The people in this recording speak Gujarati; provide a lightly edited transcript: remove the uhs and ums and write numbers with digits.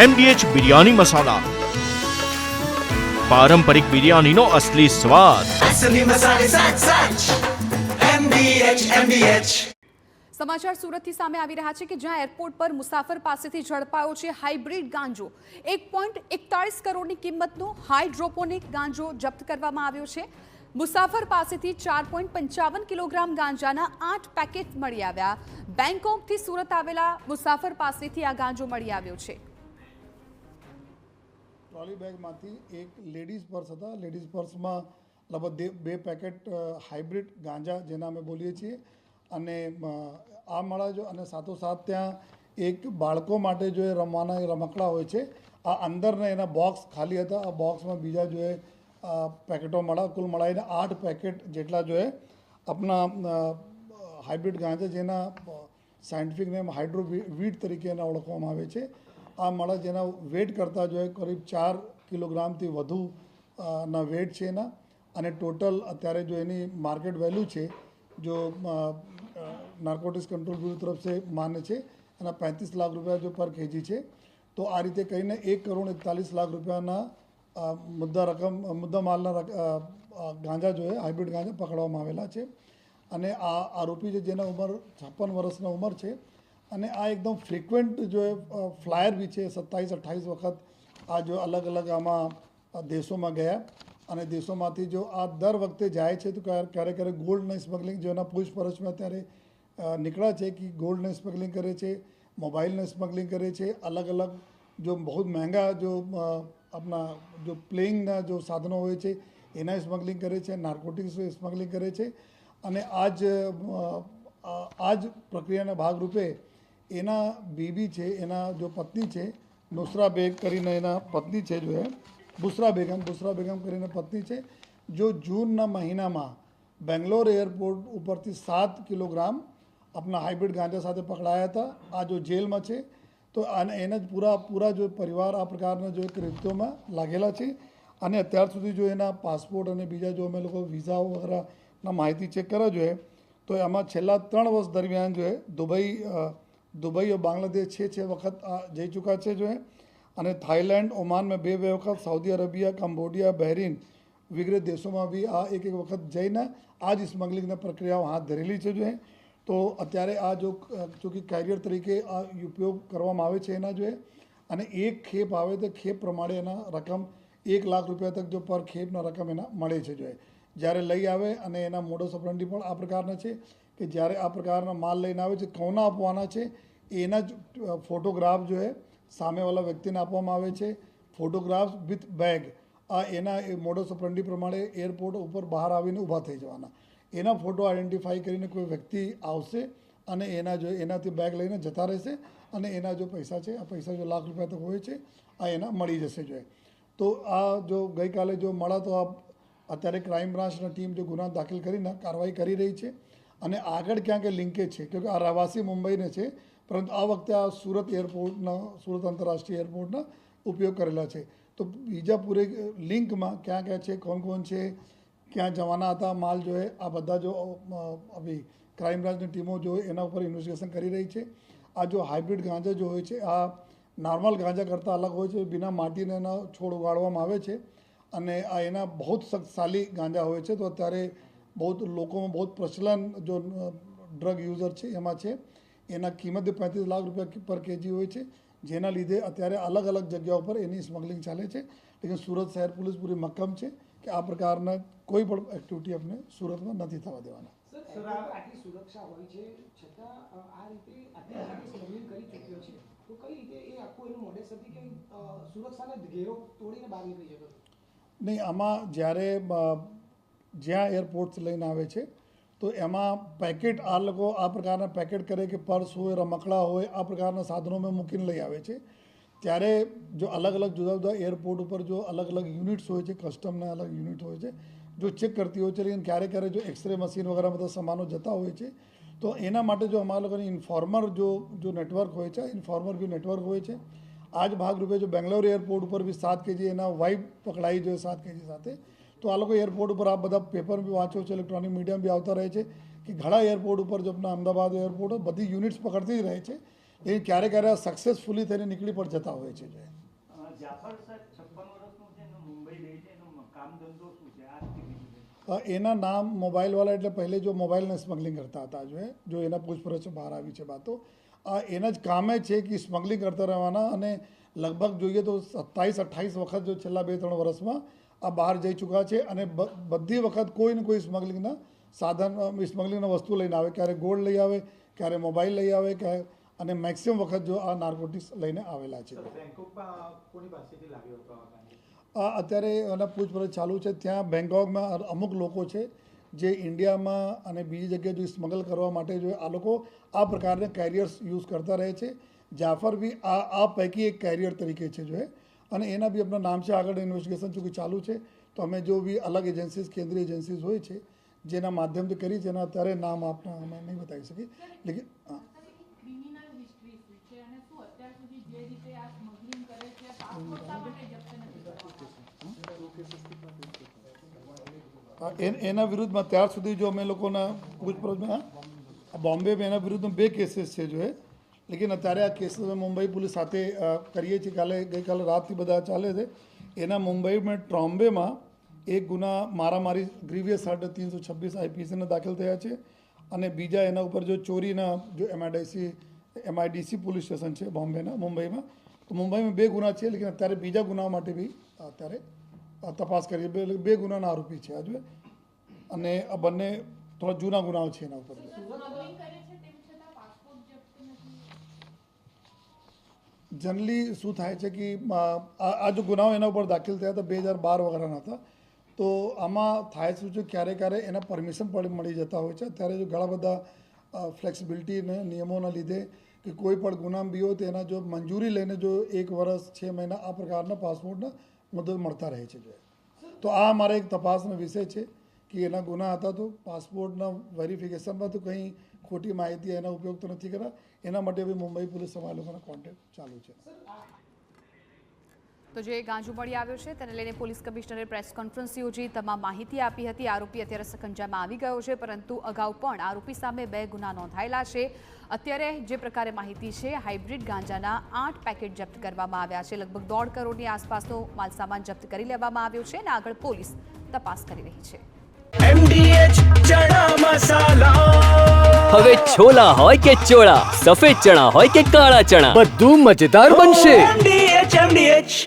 MDH બિરયાની મસાલા, પારંપરિક બિરયાનીનો અસલી સ્વાદ. असली मसाले साथ साथ MDH સમાચાર સુરતથી સામે આવી રહ્યા છે કે જ્યાં એરપોર્ટ પર મુસાફર પાસેથી ઝડપાયો છે હાઇબ્રિડ ગાંજો. 1.41 કરોડની કિંમતનો હાઇડ્રોપોનિક ગાંજો જપ્ત કરવામાં આવ્યો છે. મુસાફર પાસેથી 4.55 કિલોગ્રામ ગાંજાના 8 પેકેટ મળી આવ્યા. બેંકોકથી સુરત આવેલા મુસાફર પાસેથી આ ગાંજો મળી આવ્યો છે. ટ્રોલી બેગમાંથી એક લેડીઝ પર્સ હતા. લેડીઝ પર્સમાં લગભગ 2 પેકેટ હાઇબ્રિડ ગાંજા જેના અમે બોલીએ છીએ અને આ મળે જો અને સાથોસાથ ત્યાં એક બાળકો માટે જો એ રમવાના રમકડા હોય છે આ અંદરના એના બોક્સ ખાલી હતા. આ બોક્સમાં બીજા જો એ પેકેટો મળ્યા. કુલ મળાઈને 8 પેકેટ જેટલા જો એ આપણા હાઇબ્રિડ ગાંજા જેના સાયન્ટિફિક નેમ હાઇડ્રોવીટ તરીકે એને ઓળખવામાં આવે છે આ મળે જેના વેટ કરતાં જો કરીબ 4 કિલોગ્રામથી વધુ ના વેટ છે એના અને ટોટલ અત્યારે જો એની માર્કેટ વેલ્યુ છે जो नार्कोटिक्स कंट्रोल ब्यूरो तरफ से मान्य है અને 35 લાખ રૂપિયા જો પર કેજી છે. તો આ રીતે કહીને 1,41,00,000 રૂપિયાના મુદ્દા માલના ગાંજા જો હાઇબ્રિડ ગાંજા પકડવામાં આવેલા છે અને આ આરોપી છે જેના ઉંમર 56 વર્ષના ઉંમર છે અને આ એકદમ ફ્રિકવન્ટ જો ફ્લાયર બી છે. 27-28 વખત આ જો અલગ અલગ આમાં દેશોમાં ગયા અને દેશોમાંથી જો આ દર વખતે જાય છે તો ક્યારેક ગોલ્ડની સ્મગલિંગ जो એના પૂછપરછમાં અત્યારે નીકળ્યા છે કે ગોલ્ડની સ્મગલિંગ કરે છે, મોબાઈલની સ્મગલિંગ કરે છે, અલગ અલગ જો બહુ મહેંગા જો આપણા જો પ્લેઇંગના જો સાધનો હોય છે એના સ્મગલિંગ કરે છે, નાર્કોટિક્સ સ્મગલિંગ કરે છે અને આ જ પ્રક્રિયાના ભાગરૂપે એના બીબી છે એના જો પત્ની છે નુસરા બેગ કરીને એના પત્ની છે જો બુસરા બેગમ કરીને પત્ની છે જો જૂનના મહિનામાં બેંગ્લોર એરપોર્ટ ઉપરથી 7 કિલોગ્રામ આપણા હાઇબ્રિડ ગાંજા સાથે પકડાયા હતા. આ જો જેલમાં છે તો એના જ પૂરા જો પરિવાર આ પ્રકારના જો કૃત્યોમાં લાગેલા છે અને અત્યાર સુધી જો એના પાસપોર્ટ અને બીજા જો અમે લોકો વિઝાઓ વગેરેના માહિતી ચેક કરવા જોઈએ તો એમાં છેલ્લા 3 વર્ષ દરમિયાન જો દુબઈ और बांग्लादेश 6 वक्त જઈ ચૂક્યા છે જો અને થાઈલેન્ડ ઓમાન में 2 વખત, સઉદી અરેબિયા, કંબોડિયા, બહેરીન વગેરે દેશોમાં બી આ એક વખત જઈને આ જ સ્મગલિંગની પ્રક્રિયાઓ હાથ ધરેલી છે જો તો અત્યારે આ જો ચૂંકि કેરિયર તરીકે આ ઉપયોગ કરવામાં આવે છે એના જો અને એક ખેપ આવે તો ખેપ પ્રમાણે એના રકમ 1 લાખ રૂપિયા તક જો પર ખેપના રકમ એના મળે છે જો જ્યારે લઈ આવે અને એના મોડસ ઓપરેન્ડી પણ આ પ્રકારના છે કે જ્યારે આ પ્રકારના માલ લઈને આવે છે કોના આપવાના છે એના જ ફોટોગ્રાફ જો સામેવાળા વ્યક્તિને આપવામાં આવે છે. ફોટોગ્રાફ્સ વિથ બેગ આ એના મોડસ ઓપરેન્ડી પ્રમાણે એરપોર્ટ ઉપર બહાર આવીને ઊભા થઈ જવાના. એના ફોટો આઈડેન્ટિફાઈ કરીને કોઈ વ્યક્તિ આવશે અને એનાથી બેગ લઈને જતા રહેશે અને એના જો પૈસા છે આ પૈસા જો લાખ રૂપિયા તક હોય છે આ એના મળી જશે જો તો આ જો ગઈકાલે જો મળા તો આ અત્યારે ક્રાઇમ બ્રાન્ચની ટીમ જો ગુના દાખલ કરીને કાર્યવાહી કરી રહી છે અને આગળ ક્યાંક લિંકેજ છે કે આ રહેવાસી મુંબઈને છે પરંતુ આ વખતે આ સુરત આંતરરાષ્ટ્રીય એરપોર્ટના ઉપયોગ કરેલા છે. તો બીજા પૂરે લિંકમાં ક્યાં છે, કોણ છે, ક્યાં જવાના હતા માલ જો આ બધા જો અભી ક્રાઇમ બ્રાન્ચની ટીમો જો એના ઉપર ઇન્વેસ્ટિગેશન કરી રહી છે. આ જો હાઇબ્રિડ ગાંજા જો હોય છે આ નોર્મલ ગાંજા કરતાં અલગ હોય છે. બિના માટીને એના છોડ ઉગાડવામાં આવે છે અને આ એના બહુ શક્તિશાળી ગાંજા હોય છે. તો અત્યારે લોકોમાં બહુ પ્રચલન જો ડ્રગ યુઝર છે એમાં છે. એના કિંમત 35 લાખ રૂપિયા પર કેજી હોય છે જેના લીધે અત્યારે અલગ અલગ જગ્યાઓ પર એની સ્મગલિંગ ચાલે છે. લેકિન સુરત શહેર પોલીસ પૂરી મક્કમ છે કે આ પ્રકારના કોઈ પણ એક્ટિવિટી આપણે સુરતમાં નથી થવા દેવાના. સર આટલી સુરક્ષા હોય છે છતાં આ રીતે આટલી સ્મગલિંગ કરી ચૂક્યો છે તો કઈ રીતે એ આખું એનું મોડેસ હતી કે સુરક્ષાના ઘેરો તોડીને બહાર નીકળી જતો? નહીં આમાં જ્યારે જ્યાં એરપોર્ટ લઈને આવે છે તો એમાં પેકેટ આ લોકો આ પ્રકારના પેકેટ કરે કે પર્સ હોય, રમકડા હોય આ પ્રકારના સાધનોમાં મૂકીને લઈ આવે છે. ત્યારે જો અલગ અલગ જુદા જુદા એરપોર્ટ ઉપર જો અલગ અલગ યુનિટ્સ હોય છે, કસ્ટમના અલગ યુનિટ હોય છે જો ચેક કરતી હોય છે. લેકિન ક્યારેક જો એક્સરે મશીન વગેરે બધા સામાનો જતા હોય છે તો એના માટે જો અમારા લોકોની ઇન્ફોર્મર જો નેટવર્ક હોય છે ઇન્ફોર્મર બી નેટવર્ક હોય છે. આ જ ભાગરૂપે જો બેંગ્લોર એરપોર્ટ ઉપર બી 7 કેજી એના વાઇફ પકડાઈ જોઈએ 7 કેજી સાથે. તો આ લોકો એરપોર્ટ ઉપર આ બધા પેપર બી વાંચો છે, ઇલેક્ટ્રોનિક મીડિયા બી આવતા રહે છે કે ઘણા એરપોર્ટ ઉપર જો આપણા અમદાવાદ એરપોર્ટ બધી યુનિટ્સ પકડતી જ રહે છે એ ક્યારે ક્યારે સક્સેસફુલી થઈને નીકળી પણ જતા હોય છે. જાફર સાહેબ 56 વર્ષનું છે ને મુંબઈ રહે છે એનો કામ ધંધો શું છે આ સ્થિતિ એના નામ મોબાઈલવાળા એટલે પહેલે જો મોબાઈલને સ્મગલિંગ કરતા હતા જો એના પૂછપરછ બહાર આવી છે બાતો એના જ કામે છે કે સ્મગલિંગ કરતા રહેવાના અને લગભગ જોઈએ તો 27-28 વખત જો છેલ્લા 2-3 વર્ષમાં આ બહાર જઈ ચૂક્યા છે અને બધી વખત કોઈ ને કોઈ સ્મગલિંગના સાધન સ્મગલિંગના વસ્તુ લઈને આવે, ક્યારે ગોલ્ડ લઈ આવે, ક્યારે મોબાઈલ લઈ આવે, અને મેક્સિમમ વખત જો આ નાર્કોટિક્સ લઈને આવેલા છે. અત્યારે એના પૂછપરછ ચાલુ છે. ત્યાં બેંકોકમાં અમુક લોકો છે જે ઇન્ડિયામાં અને બીજી જગ્યાએ જો સ્મગલ કરવા માટે જો આ લોકો આ પ્રકારના કેરિયર્સ યુઝ કરતા રહે છે. જાફર બી આ પૈકી એક કેરિયર તરીકે છે જો અને એના બી આપણા નામ છે. આગળ ઇન્વેસ્ટિગેશન ચૂંકી ચાલુ છે તો અમે જો બી અલગ એજન્સીઝ કેન્દ્રીય એજન્સીઝ હોય છે જેના માધ્યમથી કરી છે એના અત્યારે નામ આપના અમે નહીં બતાવી શકીએ. લેકિન એના વિરુદ્ધમાં ત્યાર સુધી જો અમે લોકોના પૂછપરછમાં બોમ્બેમાં એના વિરુદ્ધમાં 2 કેસીસ છે જો લેકિન અત્યારે આ કેસીસ અમે મુંબઈ પોલીસ સાથે કરીએ છીએ. ગઈકાલે રાતથી બધા ચાલે છે. એના મુંબઈમાં ટ્રોમ્બેમાં એક ગુના મારામારી ગ્રીવિયસ હર્ટ 326 IPCના દાખલ થયા છે અને બીજા એના ઉપર જો ચોરીના જો MIDC પોલીસ સ્ટેશન છે બોમ્બેના મુંબઈમાં, તો મુંબઈમાં 2 ગુના છે લેકિન અત્યારે બીજા ગુના માટે બી અત્યારે તપાસ કરીએ. 2 ગુનાના આરોપી છે આજે અને આ બંને થોડા જૂના ગુનાઓ છે એના ઉપર. જનરલી શું થાય છે કે આ જો ગુનાઓ એના ઉપર દાખલ થયા હતા 2012 વગેરેના હતા, તો આમાં થાય શું છે ક્યારે એના પરમિશન પણ મળી જતા હોય છે. અત્યારે જો ઘણા બધા ફ્લેક્સિબિલિટીને નિયમોના લીધે કે કોઈ પણ ગુના બી હોય તો એના જો મંજૂરી લઈને જો 1 વર્ષ 6 મહિના આ પ્રકારના પાસપોર્ટના મદદ મળતા રહે છે. તો આ અમારા એક તપાસનો વિષય છે કે એના ગુના હતા તો પાસપોર્ટના વેરિફિકેશનમાં તો કંઈ ખોટી માહિતી એના ઉપયોગ તો નથી કર્યા. એના માટે બી મુંબઈ પોલીસ અમારા લોકોના કોન્ટેક્ટ ચાલુ છે. તો જે ગાંજો મળી આવ્યો છે તેને લઈને પોલીસ કમિશનરે પ્રેસ કોન્ફરન્સ યોજી તમામ માહિતી આપી હતી. આરોપી અત્યારે સકંજામાં આવી ગયો છે, પરંતુ અગાઉ પણ આરોપી સામે 2 ગુના નોંધાયેલા છે. અત્યારે જે પ્રકારે માહિતી છે, હાઇબ્રિડ ગાંજાના 8 પેકેટ જપ્ત કરવામાં આવ્યા છે. લગભગ 1.5 કરોડની આસપાસનો માલસામાન જપ્ત કરી લેવામાં આવ્યો છે અને આગળ પોલીસ તપાસ કરી રહી છે. MDH ચણા મસાલા. હવે છોલા હોય કે ચોળા, સફેદ ચણા હોય કે કાળા ચણા, બધું મજેદાર બનશે. MDH